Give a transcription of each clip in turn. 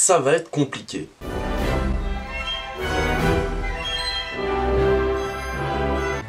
ça va être compliqué.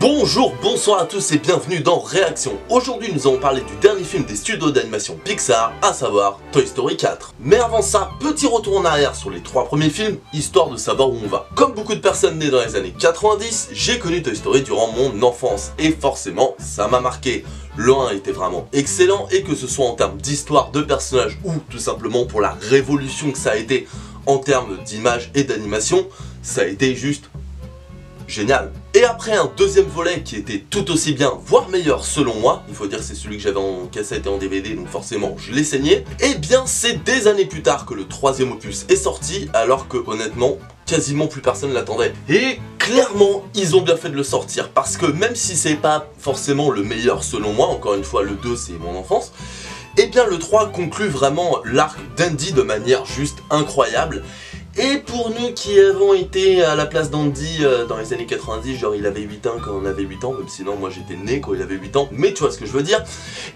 Bonjour, bonsoir à tous et bienvenue dans Réaction. Aujourd'hui nous allons parler du dernier film des studios d'animation Pixar, à savoir Toy Story 4. Mais avant ça, petit retour en arrière sur les 3 premiers films, histoire de savoir où on va. Comme beaucoup de personnes nées dans les années 90, j'ai connu Toy Story durant mon enfance, et forcément, ça m'a marqué. Le 1 était vraiment excellent, et que ce soit en termes d'histoire, de personnages, ou tout simplement pour la révolution que ça a été en termes d'image et d'animation, ça a été juste génial. Et après un deuxième volet qui était tout aussi bien, voire meilleur selon moi, il faut dire que c'est celui que j'avais en cassette et en DVD, donc forcément je l'ai saigné, et bien c'est des années plus tard que le troisième opus est sorti, alors que honnêtement, quasiment plus personne l'attendait. Et clairement, ils ont bien fait de le sortir, parce que même si c'est pas forcément le meilleur selon moi, encore une fois le 2 c'est mon enfance, et bien le 3 conclut vraiment l'arc d'Andy de manière juste incroyable. Et pour nous qui avons été à la place d'Andy dans les années 90, genre il avait 8 ans quand on avait 8 ans, même sinon moi j'étais né quand il avait 8 ans, mais tu vois ce que je veux dire,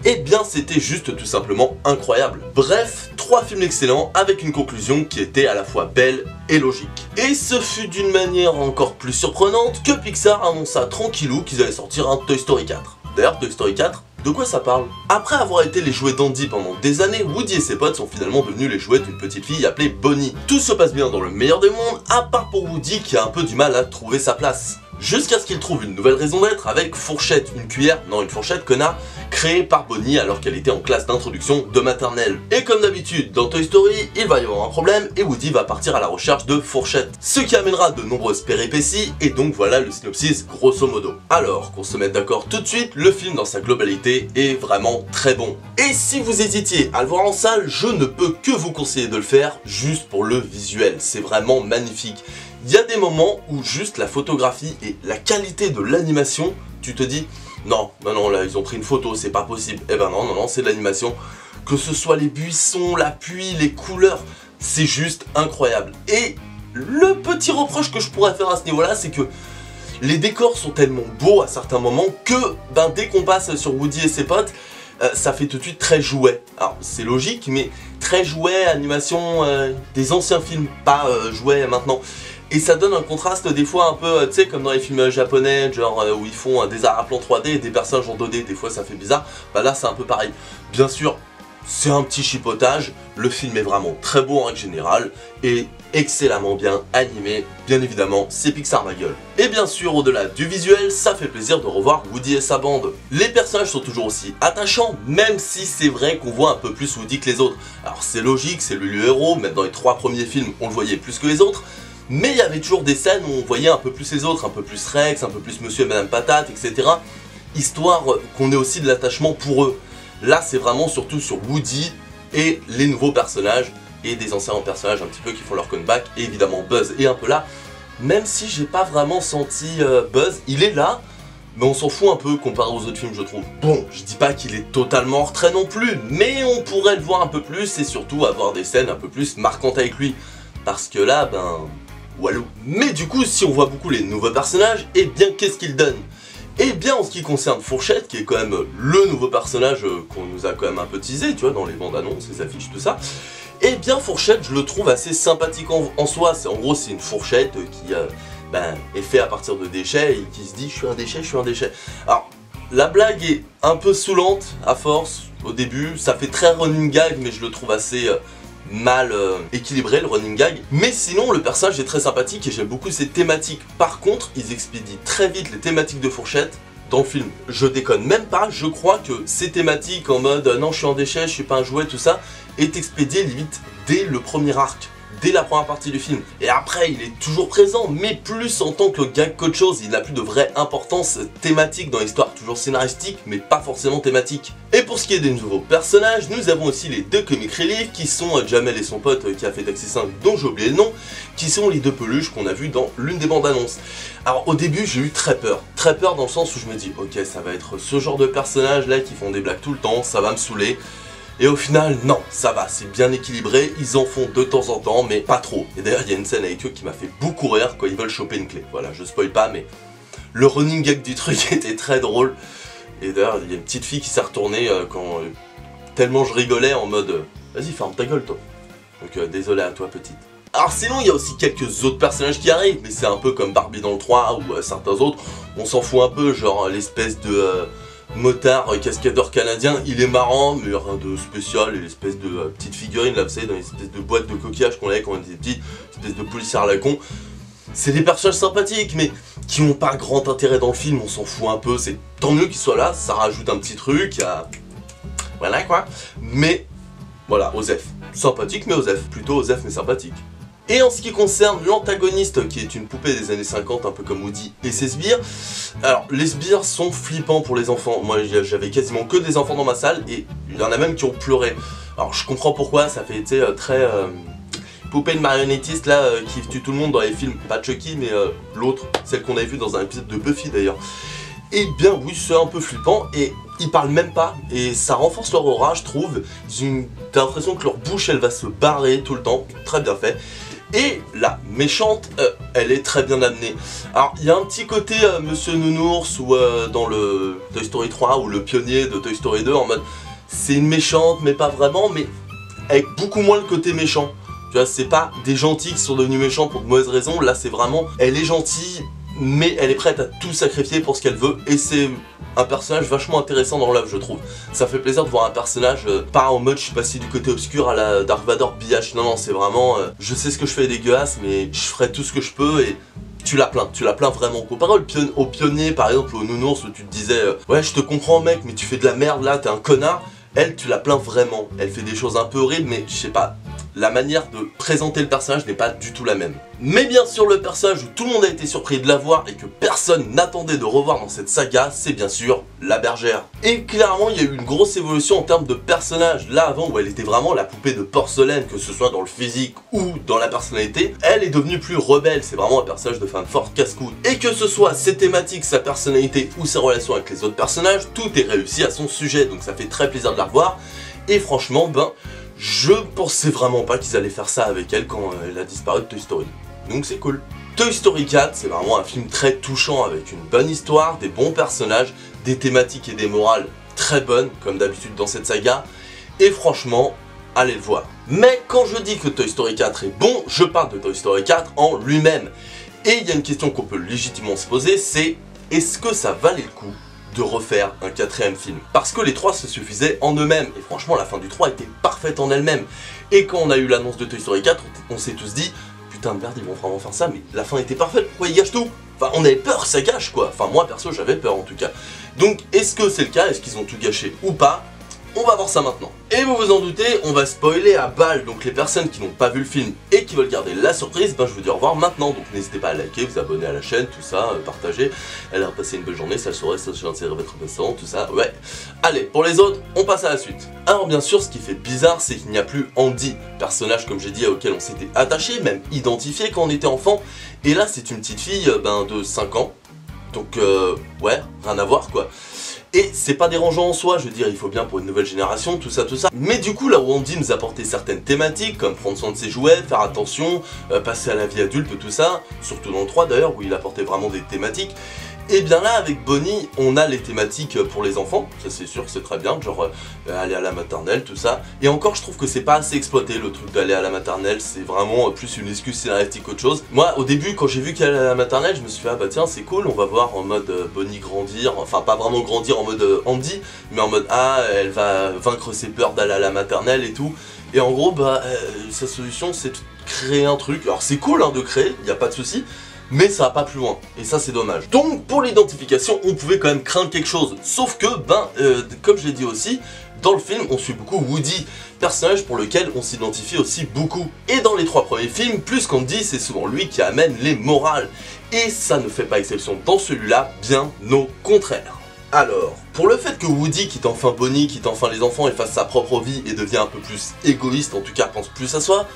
et bien c'était juste tout simplement incroyable. Bref, 3 films excellents avec une conclusion qui était à la fois belle et logique. Et ce fut d'une manière encore plus surprenante que Pixar annonça tranquillou qu'ils allaient sortir un Toy Story 4. D'ailleurs Toy Story 4, de quoi ça parle? Après avoir été les jouets d'Andy pendant des années, Woody et ses potes sont finalement devenus les jouets d'une petite fille appelée Bonnie. Tout se passe bien dans le meilleur des mondes, à part pour Woody qui a un peu du mal à trouver sa place. Jusqu'à ce qu'il trouve une nouvelle raison d'être avec Fourchette, une cuillère, non une fourchette connard, créée par Bonnie alors qu'elle était en classe d'introduction de maternelle. Et comme d'habitude dans Toy Story, il va y avoir un problème et Woody va partir à la recherche de Fourchette. Ce qui amènera de nombreuses péripéties et donc voilà le synopsis grosso modo. Alors qu'on se mette d'accord tout de suite, le film dans sa globalité est vraiment très bon. Et si vous hésitiez à le voir en salle, je ne peux que vous conseiller de le faire juste pour le visuel, c'est vraiment magnifique. Il y a des moments où juste la photographie et la qualité de l'animation, tu te dis non, non, là ils ont pris une photo, c'est pas possible. Eh ben non, c'est de l'animation. Que ce soit les buissons, la pluie, les couleurs, c'est juste incroyable. Et le petit reproche que je pourrais faire à ce niveau-là, c'est que les décors sont tellement beaux à certains moments que dès qu'on passe sur Woody et ses potes, ça fait tout de suite très jouet. Alors c'est logique, mais très jouet, animation des anciens films, pas jouet maintenant. Et ça donne un contraste des fois un peu, tu sais, comme dans les films japonais, genre où ils font des arts à plan 3D et des personnages en 2D, des fois ça fait bizarre. Bah là c'est un peu pareil. Bien sûr, c'est un petit chipotage, le film est vraiment très beau en règle générale, et excellemment bien animé, bien évidemment, c'est Pixar ma gueule. Et bien sûr, au-delà du visuel, ça fait plaisir de revoir Woody et sa bande. Les personnages sont toujours aussi attachants, même si c'est vrai qu'on voit un peu plus Woody que les autres. Alors c'est logique, c'est lui le héros, même dans les 3 premiers films, on le voyait plus que les autres, mais il y avait toujours des scènes où on voyait un peu plus les autres, un peu plus Rex, un peu plus Monsieur et Madame Patate, etc. Histoire qu'on ait aussi de l'attachement pour eux. Là c'est vraiment surtout sur Woody et les nouveaux personnages, et des anciens personnages un petit peu qui font leur comeback, et évidemment Buzz est un peu là, même si j'ai pas vraiment senti Buzz, il est là, mais on s'en fout un peu comparé aux autres films je trouve. Bon, je dis pas qu'il est totalement en retrait non plus, mais on pourrait le voir un peu plus, et surtout avoir des scènes un peu plus marquantes avec lui, parce que là, walou. Mais du coup, si on voit beaucoup les nouveaux personnages, et bien qu'est-ce qu'ils donnent? Et bien en ce qui concerne Fourchette, qui est quand même le nouveau personnage qu'on nous a quand même un peu teasé, tu vois, dans les bandes annonces, les affiches, tout ça, et bien Fourchette, je le trouve assez sympathique en soi. En gros, c'est une fourchette qui est faite à partir de déchets et qui se dit je suis un déchet, je suis un déchet. Alors, la blague est un peu saoulante à force au début, ça fait très running gag, mais je le trouve assez mal équilibré le running gag, mais sinon le personnage est très sympathique et j'aime beaucoup ses thématiques. Par contre, ils expédient très vite les thématiques de Fourchette dans le film. Je déconne même pas, je crois que ces thématiques en mode non je suis un déchet, je suis pas un jouet, tout ça, est expédié limite dès le premier arc, dès la première partie du film. Et après il est toujours présent, mais plus en tant que gag qu'autre chose, il n'a plus de vraie importance thématique dans l'histoire, toujours scénaristique mais pas forcément thématique. Et pour ce qui est des nouveaux personnages, nous avons aussi les 2 comic relief qui sont Jamel et son pote qui a fait Taxi 5 dont j'ai oublié le nom, qui sont les 2 peluches qu'on a vu dans l'une des bandes annonces. Alors au début j'ai eu très peur dans le sens où je me dis ok ça va être ce genre de personnages là qui font des blagues tout le temps, ça va me saouler. Et au final, non, ça va, c'est bien équilibré, ils en font de temps en temps, mais pas trop. Et d'ailleurs, il y a une scène avec eux qui m'a fait beaucoup rire quand ils veulent choper une clé. Voilà, je spoil pas, mais le running gag du truc était très drôle. Et d'ailleurs, il y a une petite fille qui s'est retournée tellement je rigolais en mode vas-y, ferme ta gueule, toi. Donc désolé à toi petite. Alors sinon il y a aussi quelques autres personnages qui arrivent, mais c'est un peu comme Barbie dans le 3 ou certains autres, on s'en fout un peu, genre l'espèce de motard cascadeur canadien, il est marrant mais rien de spécial, et l'espèce de petite figurine là vous savez dans l'espèce de boîte de coquillage qu'on avait quand on était petit, espèce de policière à la con. C'est des personnages sympathiques mais qui n'ont pas grand intérêt dans le film, on s'en fout un peu, c'est tant mieux qu'ils soient là, ça rajoute un petit truc, voilà quoi. Mais voilà, Osef, sympathique mais Osef, plutôt Osef mais sympathique. Et en ce qui concerne l'antagoniste, qui est une poupée des années 50, un peu comme Woody et ses sbires, alors les sbires sont flippants pour les enfants. Moi j'avais quasiment que des enfants dans ma salle et il y en a même qui ont pleuré. Alors je comprends pourquoi, ça fait très poupée de marionnettiste là qui tue tout le monde dans les films, pas Chucky mais l'autre, celle qu'on avait vue dans un épisode de Buffy d'ailleurs. Et bien oui, c'est un peu flippant et ils parlent même pas et ça renforce leur aura je trouve. T'as l'impression que leur bouche elle va se barrer tout le temps, très bien fait. Et la méchante, elle est très bien amenée. Alors il y a un petit côté Monsieur Nounours ou dans le Toy Story 3 ou le pionnier de Toy Story 2 en mode c'est une méchante mais pas vraiment, mais avec beaucoup moins le côté méchant. Tu vois, c'est pas des gentils qui sont devenus méchants pour de mauvaises raisons, là c'est vraiment elle est gentille mais elle est prête à tout sacrifier pour ce qu'elle veut et c'est un personnage vachement intéressant dans l'œuvre je trouve. Ça fait plaisir de voir un personnage pas en mode je suis passé du côté obscur à la Dark Vador biatch, non c'est vraiment je sais ce que je fais dégueulasse mais je ferai tout ce que je peux et tu la plains vraiment. Comparé au pionnier par exemple au Nounours où tu te disais ouais je te comprends mec mais tu fais de la merde là, t'es un connard, elle tu la plains vraiment, elle fait des choses un peu horribles mais je sais pas, la manière de présenter le personnage n'est pas du tout la même. Mais bien sûr le personnage où tout le monde a été surpris de la voir et que personne n'attendait de revoir dans cette saga, c'est bien sûr la bergère. Et clairement il y a eu une grosse évolution en termes de personnage. Là avant où elle était vraiment la poupée de porcelaine, que ce soit dans le physique ou dans la personnalité, elle est devenue plus rebelle, c'est vraiment un personnage de femme forte casse-couille. Et que ce soit ses thématiques, sa personnalité ou ses relations avec les autres personnages, tout est réussi à son sujet, donc ça fait très plaisir de la revoir. Et franchement je pensais vraiment pas qu'ils allaient faire ça avec elle quand elle a disparu de Toy Story. Donc c'est cool. Toy Story 4, c'est vraiment un film très touchant avec une bonne histoire, des bons personnages, des thématiques et des morales très bonnes, comme d'habitude dans cette saga. Et franchement, allez le voir. Mais quand je dis que Toy Story 4 est bon, je parle de Toy Story 4 en lui-même. Et il y a une question qu'on peut légitimement se poser, c'est est-ce que ça valait le coup de refaire un quatrième film? Parce que les trois se suffisaient en eux-mêmes, et franchement la fin du 3 était parfaite en elle-même. Et quand on a eu l'annonce de Toy Story 4, on s'est tous dit putain de merde ils vont vraiment faire ça, mais la fin était parfaite, pourquoi ils gâchent tout? Enfin on avait peur que ça gâche quoi, enfin moi perso j'avais peur en tout cas. Donc est-ce que c'est le cas, est-ce qu'ils ont tout gâché ou pas? On va voir ça maintenant. Et vous vous en doutez, on va spoiler à balle, donc les personnes qui n'ont pas vu le film et qui veulent garder la surprise, je vous dis au revoir maintenant, donc n'hésitez pas à liker, vous abonner à la chaîne, tout ça, partager, allez passer une belle journée, ça serait votre passant, tout ça, ouais. Allez, pour les autres, on passe à la suite. Alors bien sûr, ce qui fait bizarre, c'est qu'il n'y a plus Andy, personnage comme j'ai dit auquel on s'était attaché, même identifié quand on était enfant, et là c'est une petite fille de 5 ans, donc ouais, rien à voir quoi. Et c'est pas dérangeant en soi, je veux dire, il faut bien pour une nouvelle génération, tout ça. Mais du coup, là où Andy nous apportait certaines thématiques, comme prendre soin de ses jouets, faire attention, passer à la vie adulte, tout ça, surtout dans le 3 d'ailleurs, où il apportait vraiment des thématiques, et bien là, avec Bonnie, on a les thématiques pour les enfants, ça c'est sûr, c'est très bien, genre aller à la maternelle, tout ça. Et encore, je trouve que c'est pas assez exploité, le truc d'aller à la maternelle, c'est vraiment plus une excuse scénaristique qu'autre chose. Moi, au début, quand j'ai vu qu'elle allait à la maternelle, je me suis fait, ah bah tiens, c'est cool, on va voir en mode Bonnie grandir, enfin pas vraiment grandir en mode Andy, mais en mode, ah, elle va vaincre ses peurs d'aller à la maternelle et tout. Et en gros, sa solution, c'est de créer un truc. Alors c'est cool de créer, y a pas de souci. Mais ça va pas plus loin, et ça c'est dommage. Donc pour l'identification, on pouvait quand même craindre quelque chose. Sauf que, comme je l'ai dit aussi, dans le film, on suit beaucoup Woody, personnage pour lequel on s'identifie aussi beaucoup. Et dans les 3 premiers films, plus qu'Andy, c'est souvent lui qui amène les morales. Et ça ne fait pas exception dans celui-là, bien au contraire. Alors, pour le fait que Woody quitte enfin Bonnie, quitte enfin les enfants et fasse sa propre vie et devient un peu plus égoïste, en tout cas pense plus à soi,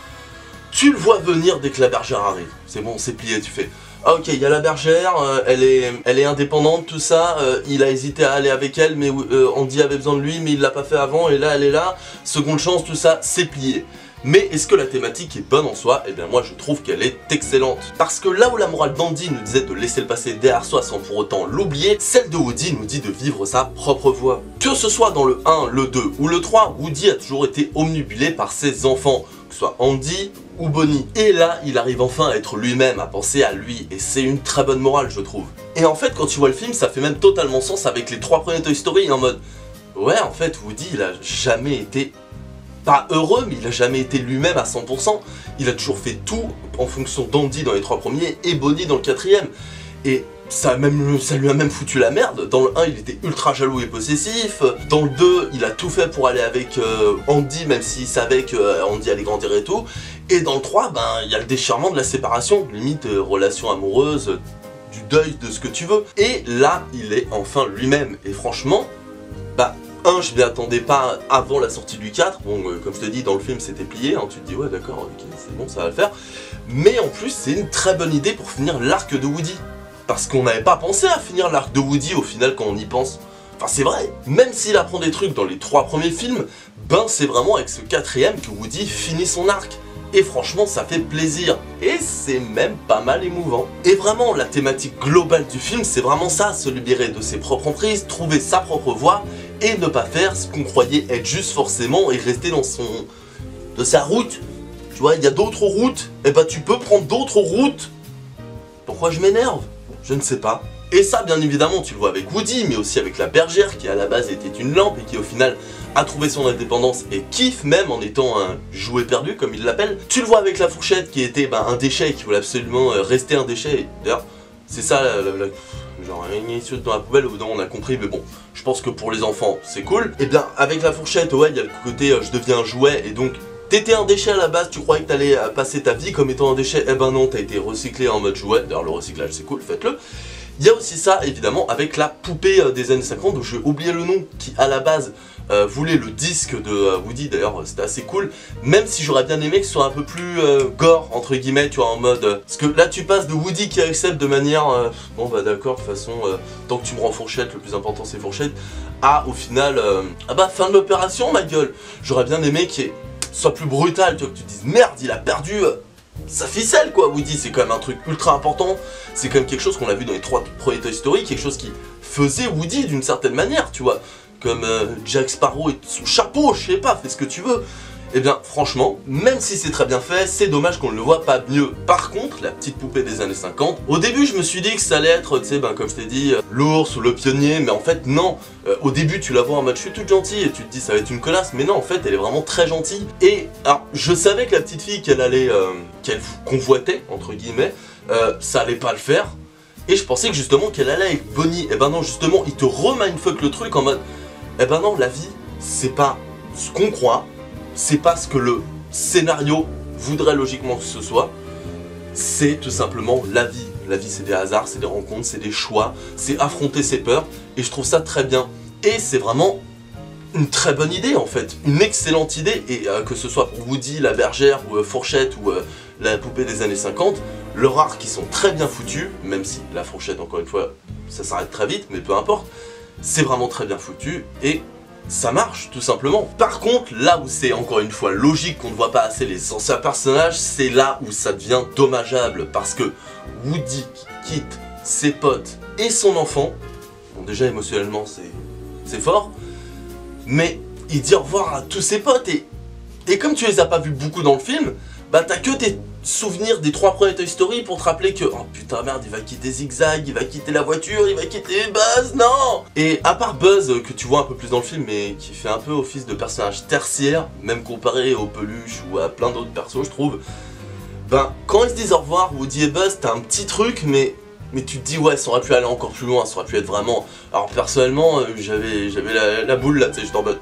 tu le vois venir dès que la bergère arrive. C'est bon, c'est plié, tu fais ah ok, il y a la bergère, elle est indépendante, tout ça, il a hésité à aller avec elle, mais Andy avait besoin de lui, mais il l'a pas fait avant, et là elle est là, seconde chance, tout ça, c'est plié. Mais est-ce que la thématique est bonne en soi? Eh bien moi je trouve qu'elle est excellente. Parce que là où la morale d'Andy nous disait de laisser le passé derrière soi sans pour autant l'oublier, celle de Woody nous dit de vivre sa propre voie. Que ce soit dans le 1, le 2 ou le 3, Woody a toujours été omnibulé par ses enfants. que ce soit Andy ou Bonnie. Et là, il arrive enfin à être lui-même, à penser à lui, et c'est une très bonne morale, je trouve. Et en fait, quand tu vois le film, ça fait même totalement sens avec les 3 premiers Toy Story, en mode, ouais, en fait, Woody, il a jamais été, pas heureux, mais il a jamais été lui-même à 100%. Il a toujours fait tout en fonction d'Andy dans les 3 premiers, et Bonnie dans le 4ème. Et ça lui a même foutu la merde. Dans le 1, il était ultra jaloux et possessif. Dans le 2, il a tout fait pour aller avec Andy, même s'il savait que Andy allait grandir et tout. Et dans le 3, ben, il y a le déchirement de la séparation, limite relation amoureuse, du deuil, de ce que tu veux. Et là, il est enfin lui-même. Et franchement, bah, je m'y attendais pas avant la sortie du 4. Bon, comme je te dis, dans le film, c'était plié. Hein, tu te dis, ouais, d'accord, ok, c'est bon, ça va le faire. Mais en plus, c'est une très bonne idée pour finir l'arc de Woody. Parce qu'on n'avait pas pensé à finir l'arc de Woody au final quand on y pense. Enfin c'est vrai, même s'il apprend des trucs dans les 3 premiers films, ben c'est vraiment avec ce 4ème que Woody finit son arc. Et franchement ça fait plaisir, et c'est même pas mal émouvant. Et vraiment la thématique globale du film c'est vraiment ça, se libérer de ses propres emprises, trouver sa propre voie, et ne pas faire ce qu'on croyait être juste forcément, et rester dans sa route. Tu vois, il y a d'autres routes, et ben tu peux prendre d'autres routes. Pourquoi je m'énerve ? Je ne sais pas. Et ça, bien évidemment, tu le vois avec Woody, mais aussi avec la bergère, qui à la base était une lampe, et qui au final a trouvé son indépendance, et kiffe même en étant un jouet perdu, comme il l'appelle. Tu le vois avec la fourchette, qui était un déchet, et qui voulait absolument rester un déchet. D'ailleurs, c'est ça, genre, une issue dans la poubelle, au bout d'un moment on a compris, mais bon, je pense que pour les enfants, c'est cool. Et bien, avec la fourchette, ouais, il y a le côté, je deviens un jouet, et donc... T'étais un déchet à la base, tu croyais que t'allais passer ta vie comme étant un déchet, eh ben non, t'as été recyclé en mode jouet, d'ailleurs le recyclage c'est cool, faites-le. Il y a aussi ça, évidemment, avec la poupée des années 50, dont j'ai oublié le nom, qui à la base voulait le disque de Woody, d'ailleurs c'était assez cool, même si j'aurais bien aimé que ce soit un peu plus gore, entre guillemets, tu vois, en mode... parce que là tu passes de Woody qui accepte de manière, bon bah d'accord, de toute façon, tant que tu me rends fourchette, le plus important c'est fourchette, à au final, ah bah fin de l'opération ma gueule, j'aurais bien aimé qu'il y ait soit plus brutal, tu vois, que tu te dises merde, il a perdu sa ficelle quoi, Woody, c'est quand même un truc ultra important, c'est quand même quelque chose qu'on a vu dans les 3 premiers Toy Story, quelque chose qui faisait Woody d'une certaine manière, tu vois, comme Jack Sparrow et son chapeau, je sais pas, fais ce que tu veux. Eh bien franchement, même si c'est très bien fait, c'est dommage qu'on ne le voit pas mieux. Par contre, la petite poupée des années 50, au début je me suis dit que ça allait être, tu sais, comme je t'ai dit, l'ours ou le pionnier, mais en fait non. Au début tu la vois en mode je suis toute gentille et tu te dis ça va être une connasse, mais non en fait elle est vraiment très gentille. Et alors je savais que la petite fille qu'elle allait, qu'elle convoitait, entre guillemets, ça allait pas le faire. Et je pensais que justement qu'elle allait avec Bonnie, et ben non justement il te remindfuck le truc en mode, eh ben non la vie c'est pas ce qu'on croit. C'est pas ce que le scénario voudrait logiquement que ce soit, c'est tout simplement la vie. La vie c'est des hasards, c'est des rencontres, c'est des choix, c'est affronter ses peurs, et je trouve ça très bien. Et c'est vraiment une très bonne idée en fait, une excellente idée, et que ce soit pour Woody, la bergère, ou Fourchette, ou la poupée des années 50, leurs arcs qui sont très bien foutus, même si la fourchette encore une fois, ça s'arrête très vite, mais peu importe, c'est vraiment très bien foutu, et... ça marche tout simplement. Par contre, là où c'est encore une fois logique qu'on ne voit pas assez les anciens personnages, c'est là où ça devient dommageable, parce que Woody qui quitte ses potes et son enfant, bon déjà émotionnellement c'est fort, mais il dit au revoir à tous ses potes, et comme tu les as pas vus beaucoup dans le film, bah t'as que tes souvenirs des 3 premiers Toy Story pour te rappeler que oh putain merde, il va quitter Zigzag, il va quitter la voiture, il va quitter Buzz, non. Et à part Buzz que tu vois un peu plus dans le film mais qui fait un peu office de personnage tertiaire, même comparé aux peluches ou à plein d'autres persos je trouve, ben quand ils se disent au revoir, Woody et Buzz, t'as un petit truc mais tu te dis ouais ça aurait pu aller encore plus loin, ça aurait pu être vraiment... Alors personnellement j'avais la boule là, tu sais, j'étais en mode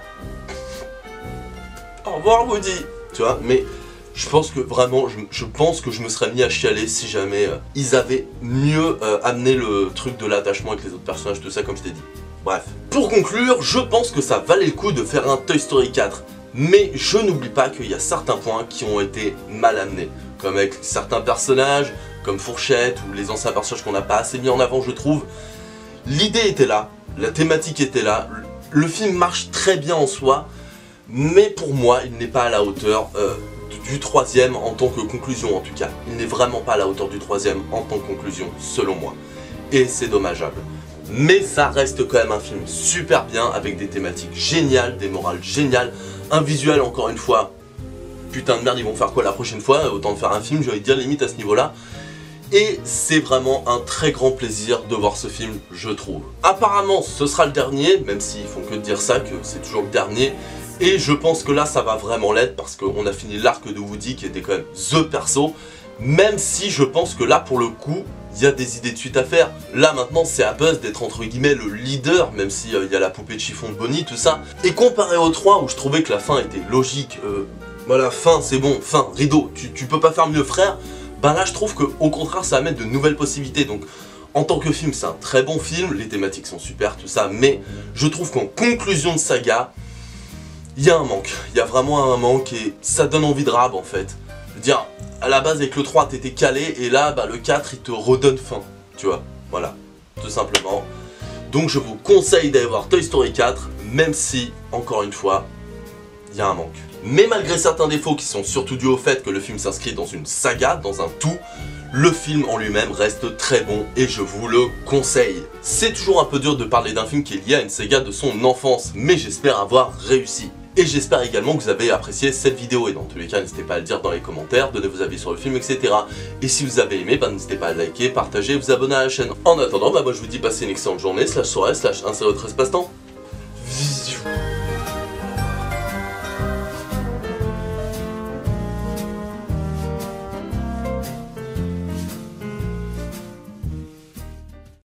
au revoir Woody, tu vois, mais... je pense que vraiment, je pense que je me serais mis à chialer si jamais ils avaient mieux amené le truc de l'attachement avec les autres personnages, tout ça comme je t'ai dit. Bref. Pour conclure, je pense que ça valait le coup de faire un Toy Story 4. Mais je n'oublie pas qu'il y a certains points qui ont été mal amenés. Comme avec certains personnages, comme Fourchette, ou les anciens personnages qu'on n'a pas assez mis en avant je trouve. L'idée était là, la thématique était là, le film marche très bien en soi. Mais pour moi, il n'est pas à la hauteur... du 3ème en tant que conclusion en tout cas. Il n'est vraiment pas à la hauteur du 3ème en tant que conclusion, selon moi. Et c'est dommageable. Mais ça reste quand même un film super bien, avec des thématiques géniales, des morales géniales, un visuel encore une fois putain de merde, ils vont faire quoi la prochaine fois? Autant faire un film, j'ai envie de dire, limite à ce niveau-là. Et c'est vraiment un très grand plaisir de voir ce film, je trouve. Apparemment, ce sera le dernier, même s'ils font que dire ça, que c'est toujours le dernier. Et je pense que là, ça va vraiment l'être, parce qu'on a fini l'arc de Woody, qui était quand même THE perso. Même si je pense que là, pour le coup, il y a des idées de suite à faire. Là, maintenant, c'est à Buzz d'être entre guillemets le leader, même s'il y a la poupée de chiffon de Bonnie, tout ça. Et comparé au 3, où je trouvais que la fin était logique, voilà, fin, c'est bon, fin, rideau, tu peux pas faire mieux, frère. Ben là je trouve que au contraire ça amène de nouvelles possibilités. Donc en tant que film c'est un très bon film, les thématiques sont super tout ça, mais je trouve qu'en conclusion de saga, il y a un manque, il y a vraiment un manque et ça donne envie de rab en fait. Je veux dire, à la base avec le 3 t'étais calé et là bah, le 4 il te redonne fin, tu vois, voilà, tout simplement. Donc je vous conseille d'aller voir Toy Story 4, même si, encore une fois, il y a un manque. Mais malgré certains défauts qui sont surtout dus au fait que le film s'inscrit dans une saga, dans un tout, le film en lui-même reste très bon et je vous le conseille. C'est toujours un peu dur de parler d'un film qui est lié à une saga de son enfance, mais j'espère avoir réussi. Et j'espère également que vous avez apprécié cette vidéo et dans tous les cas n'hésitez pas à le dire dans les commentaires, donnez vos avis sur le film, etc. Et si vous avez aimé, n'hésitez pas à liker, partager, vous abonner à la chaîne. En attendant, moi je vous dis passez une excellente journée, /soirée, /un seul autre espace-temps.